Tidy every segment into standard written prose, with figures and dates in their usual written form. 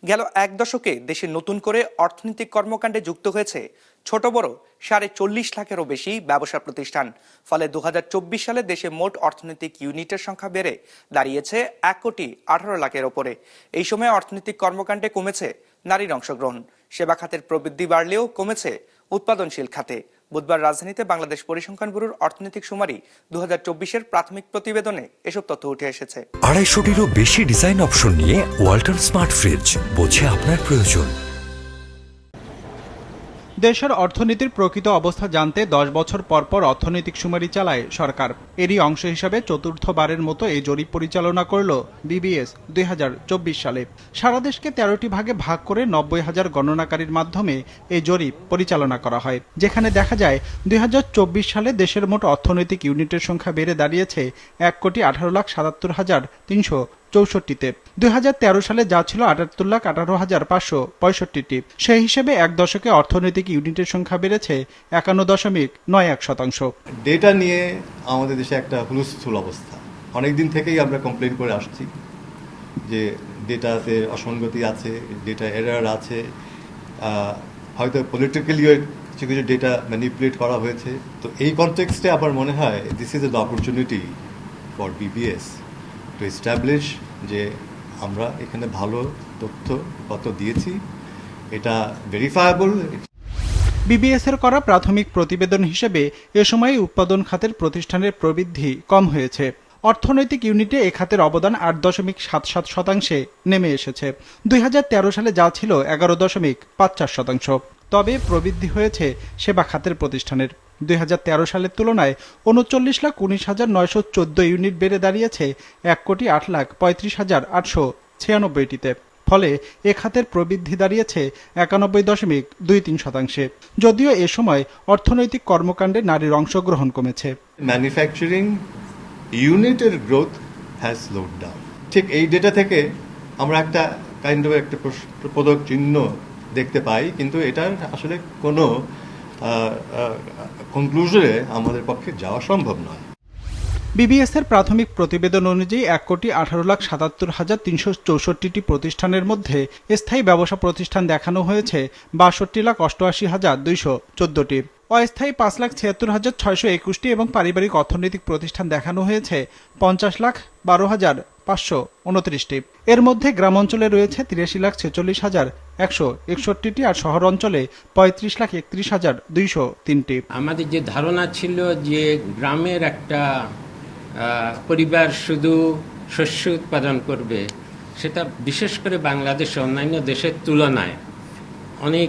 গেল এক দশকে দেশে নতুন করে অর্থনৈতিক কর্মকাণ্ডে যুক্ত হয়েছে ছোট বড় ৪৫ লাখেরও বেশি ব্যবসা প্রতিষ্ঠান। ফলে ২০২৪ সালে দেশে মোট অর্থনৈতিক ইউনিটের সংখ্যা বেড়ে দাঁড়িয়েছে ১,১৮,০০,০০০-এর ওপরে। এই সময় অর্থনৈতিক কর্মকাণ্ডে কমেছে নারীর অংশগ্রহণ। সেবা খাতের প্রবৃদ্ধি বাড়লেও কমেছে উৎপাদনশীল খাতে। বুধবার রাজধানীতে বাংলাদেশ পরিসংখ্যান ব্যুরোর অর্থনৈতিক শুমারি ২০২৪-এর প্রাথমিক প্রতিবেদনে এসব তথ্য উঠে এসেছে। ২৫০টিরও বেশি ডিজাইন অপশন নিয়ে ওয়ালটন স্মার্ট ফ্রিজ, বোঝে আপনার প্রয়োজন। দেশের অর্থনীতির প্রকৃত অবস্থা জানতে ১০ বছর পর পর অর্থনৈতিক শুমারি চালায় সরকার। এরই অংশ হিসাবে চতুর্থবারের মতো এই জরিপ পরিচালনা করল বিবিএস ২০২৪ সালে। সারা দেশকে ১৩টি ভাগে ভাগ করে ৯০,০০০ গণনাকারীর মাধ্যমে এই জরিপ পরিচালনা করা হয়, যেখানে দেখা যায় ২০২৪ সালে দেশের মোট অর্থনৈতিক ইউনিটের সংখ্যা বেড়ে দাঁড়িয়েছে ১,১৮,৭৭,৩৬৪তে। ২০১৩ সালে যা ছিল ৭৮,১৮,৫৬৫টি। সেই হিসেবে এক দশকে অর্থনৈতিক ইউনিটের সংখ্যা বেড়েছে ৫১.৯১%। ডেটা নিয়ে আমাদের দেশে একটা হুলস্থুল অবস্থা। অনেকদিন থেকেই আমরা কমপ্লেন করে আসছি যে ডেটাতে অসঙ্গতি আছে, ডেটা এরর আছে, হয়তো পলিটিক্যালিও কিছু কিছু ডেটা ম্যানিপুলেট করা হয়েছে। তো এই কনটেক্সটে আমার মনে হয় this is the opportunity for BBS to establish যে আমরা এখানে ভালো তথ্য দিয়েছি, এটা ভেরিফায়েবল। বিবিএস এর করা প্রাথমিক প্রতিবেদন হিসেবে এ সময় উৎপাদন খাতের প্রতিষ্ঠানের প্রবৃদ্ধি কম হয়েছে। অর্থনৈতিক ইউনিটে এ খাতের অবদান ৮.৭৭% নেমে এসেছে। ২০১৩ সালে যা ছিল ১১.৫৪%। তবে প্রবৃদ্ধি হয়েছে সেবা খাতের প্রতিষ্ঠানের। ২০১৩ সালের তুলনায় ৩৯,১৯,৯১৪ ইউনিট বেড়ে দাঁড়িয়েছে ১,৮,৩৫,৮৯৬টিতে। ফলে এ খাতের প্রবৃদ্ধি দাঁড়িয়েছে ৯১.২৩%। যদিও এ সময় অর্থনৈতিক কর্মকাণ্ডে নারীর অংশগ্রহণ কমেছে। ম্যানুফ্যাকচারিং ইউনিটের গ্রোথ হ্যাজ স্লোড ডাউন। ঠিক এই ডেটা থেকে আমরা একটা পদক চিহ্ন দেখতে পাই, কিন্তু এটার আসলে কোনো কনক্লুশনে আমাদের পক্ষে যাওয়া সম্ভব নয়। বিবিএস এর প্রাথমিক প্রতিবেদন অনুযায়ী ১,৭৭,৩৬৪টি প্রতিষ্ঠানের মধ্যে স্থায়ী ব্যবসা প্রতিষ্ঠান দেখানো হয়েছে ৬২,৮৮,২১৪টি, অস্থায়ী ৫,৭৬,৬২১টি এবং পারিবারিক অর্থনৈতিক প্রতিষ্ঠান দেখানো হয়েছে ৫০,১২,৫২৯টি। এর মধ্যে গ্রাম অঞ্চলে রয়েছে ৮৩,৪৬,১৬১টি আর শহর অঞ্চলে ৩৫,৩১,২০৩টি। আমাদের যে ধারণা ছিল যে গ্রামের একটা পরিবার শুধু শস্য উৎপাদন করবে, সেটা বিশেষ করে বাংলাদেশে অন্যান্য দেশের তুলনায় অনেক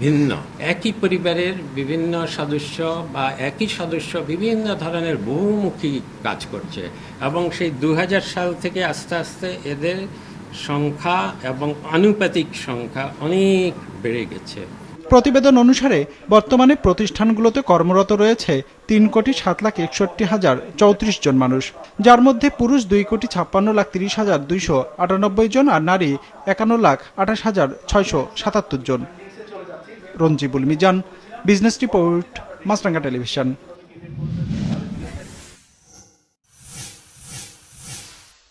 ভিন্ন। একই পরিবারের বিভিন্ন সদস্য বা একই সদস্য বিভিন্ন ধরনের বহুমুখী কাজ করছে এবং সেই ২০০০ সাল থেকে আস্তে আস্তে এদের সংখ্যা এবং আনুপাতিক সংখ্যা অনেক বেড়ে গেছে। প্রতিবেদন অনুসারে বর্তমানে প্রতিষ্ঠানগুলোতে কর্মরত রয়েছে ৩,৭,৬১,০৩৪ জন মানুষ, যার মধ্যে পুরুষ 2,56,30,298 জন আর নারী 51,28,677 জন। রঞ্জিবুল মিজান, বিজনেস রিপোর্ট, মাছরাঙ্গা টেলিভিশন।